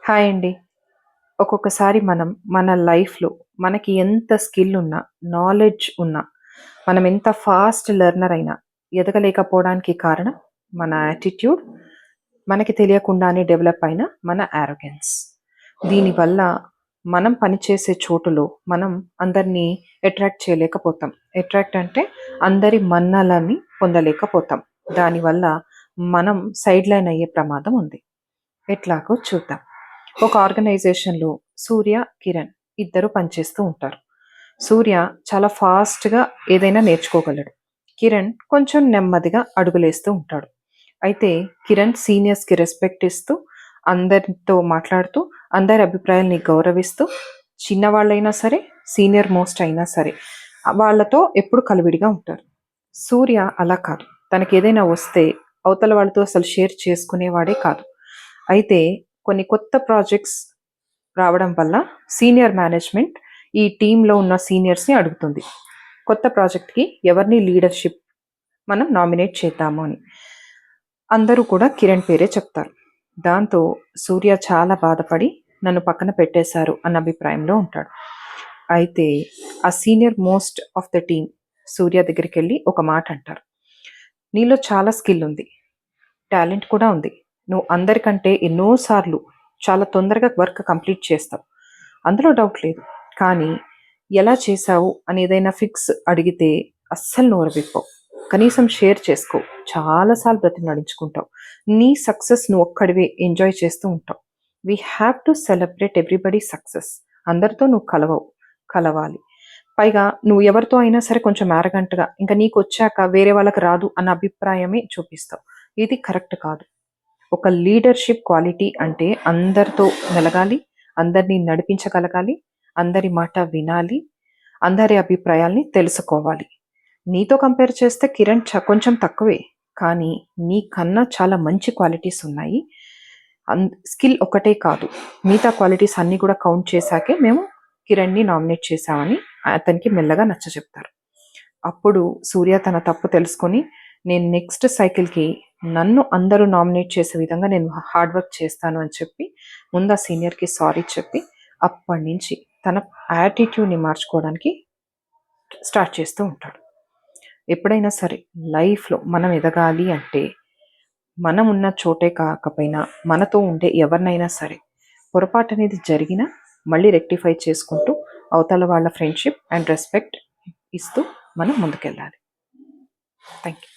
Hi అండి. ఒక్కొక్కసారి మనం మన లైఫ్‌లో మనకి ఎంత స్కిల్ ఉన్నా, నాలెడ్జ్ ఉన్నా, మనం ఎంత ఫాస్ట్ లెర్నర్ అయినా ఎదగలేకపోవడానికి కారణం మన యాటిట్యూడ్, మనకి తెలియకుండానే డెవలప్ అయిన మన యారోగెన్స్. దీనివల్ల మనం పనిచేసే చోటులో మనం అందరినీ అట్రాక్ట్ చేయలేకపోతాం. అట్రాక్ట్ అంటే అందరి మన్ననలని పొందలేకపోతాం. దానివల్ల మనం సైడ్ లైన్ అయ్యే ప్రమాదం ఉంది. ఎట్లాగో చూద్దాం. ఒక ఆర్గనైజేషన్‌లో సూర్య, కిరణ్ ఇద్దరు పనిచేస్తూ ఉంటారు. సూర్య చాలా ఫాస్ట్‌గా ఏదైనా నేర్చుకోగలడు. కిరణ్ కొంచెం నెమ్మదిగా అడుగులేస్తూ ఉంటాడు. అయితే కిరణ్ సీనియర్స్‌కి రెస్పెక్ట్ ఇస్తూ, అందరితో మాట్లాడుతూ, అందరి అభిప్రాయాల్ని గౌరవిస్తూ, చిన్నవాళ్ళైనా సరే, సీనియర్ మోస్ట్ అయినా సరే, వాళ్ళతో ఎప్పుడు కలివిడిగా ఉంటారు. సూర్య అలా కాదు. తనకేదైనా వస్తే అవతల వాళ్ళతో అసలు షేర్ చేసుకునేవాడే కాదు. అయితే కొన్ని కొత్త ప్రాజెక్ట్స్ రావడం వల్ల సీనియర్ మేనేజ్మెంట్ ఈ టీంలో ఉన్న సీనియర్స్ని అడుగుతుంది, కొత్త ప్రాజెక్ట్కి ఎవరిని లీడర్షిప్ మనం నామినేట్ చేద్దాము అని. అందరూ కూడా కిరణ్ పేరే చెప్తారు. దాంతో సూర్య చాలా బాధపడి నన్ను పక్కన పెట్టేశారు అన్న అభిప్రాయంలో ఉంటాడు. అయితే ఆ senior most of the team Surya దగ్గరికి వెళ్ళి ఒక మాట అంటారు. నీలో చాలా స్కిల్ ఉంది, టాలెంట్ కూడా ఉంది. నువ్వు అందరికంటే ఎన్నోసార్లు చాలా తొందరగా వర్క్ కంప్లీట్ చేస్తావు, అందులో డౌట్ లేదు. కానీ ఎలా చేశావు అని ఏదైనా ఫిక్స్ అడిగితే అస్సలు నోరు విప్పవు, కనీసం షేర్ చేసుకో, చాలాసార్లు నడించుకుంటావు. నీ సక్సెస్ నువ్వు ఒక్కడివే ఎంజాయ్ చేస్తూ ఉంటావు. We have to celebrate everybody success. అందరితో నువ్వు కలవాలి. పైగా నువ్వు ఎవరితో అయినా సరే కొంచెం మ్యారగంటగా, ఇంకా నీకు వచ్చాక వేరే వాళ్ళకి రాదు అన్న అభిప్రాయమే చూపిస్తావు. ఇది కరెక్ట్ కాదు. ఒక లీడర్షిప్ క్వాలిటీ అంటే అందరితో మెలగాలి, అందరినీ నడిపించగలగాలి, అందరి మాట వినాలి, అందరి అభిప్రాయాల్ని తెలుసుకోవాలి. నీతో కంపేర్ చేస్తే కిరణ్ కొంచెం తక్కువే, కానీ నీకన్నా చాలా మంచి క్వాలిటీస్ ఉన్నాయి. స్కిల్ ఒకటే కాదు, మిగతా క్వాలిటీస్ అన్నీ కూడా కౌంట్ చేశాకే మేము కిరణ్ని నామినేట్ చేశామని అతనికి మెల్లగా నచ్చచెప్తారు. అప్పుడు సూర్య తన తప్పు తెలుసుకొని, నేను నెక్స్ట్ సైకిల్కి నన్ను అందరూ నామినేట్ చేసే విధంగా నేను హార్డ్ వర్క్ చేస్తాను అని చెప్పి ముందు ఆ సీనియర్కి సారీ చెప్పి అప్పటి నుంచి తన యాటిట్యూడ్ని మార్చుకోవడానికి స్టార్ట్ చేస్తూ ఉంటాడు. ఎప్పుడైనా సరే లైఫ్లో మనం ఎదగాలి అంటే మనం ఉన్న చోటే కాకపోయినా మనతో ఉండే ఎవరినైనా సరే పొరపాటు అనేది జరిగినా మళ్ళీ రెక్టిఫై చేసుకుంటూ అవతల వాళ్ళ ఫ్రెండ్షిప్ అండ్ రెస్పెక్ట్ ఇస్తూ మనం ముందుకెళ్ళాలి. Thank you.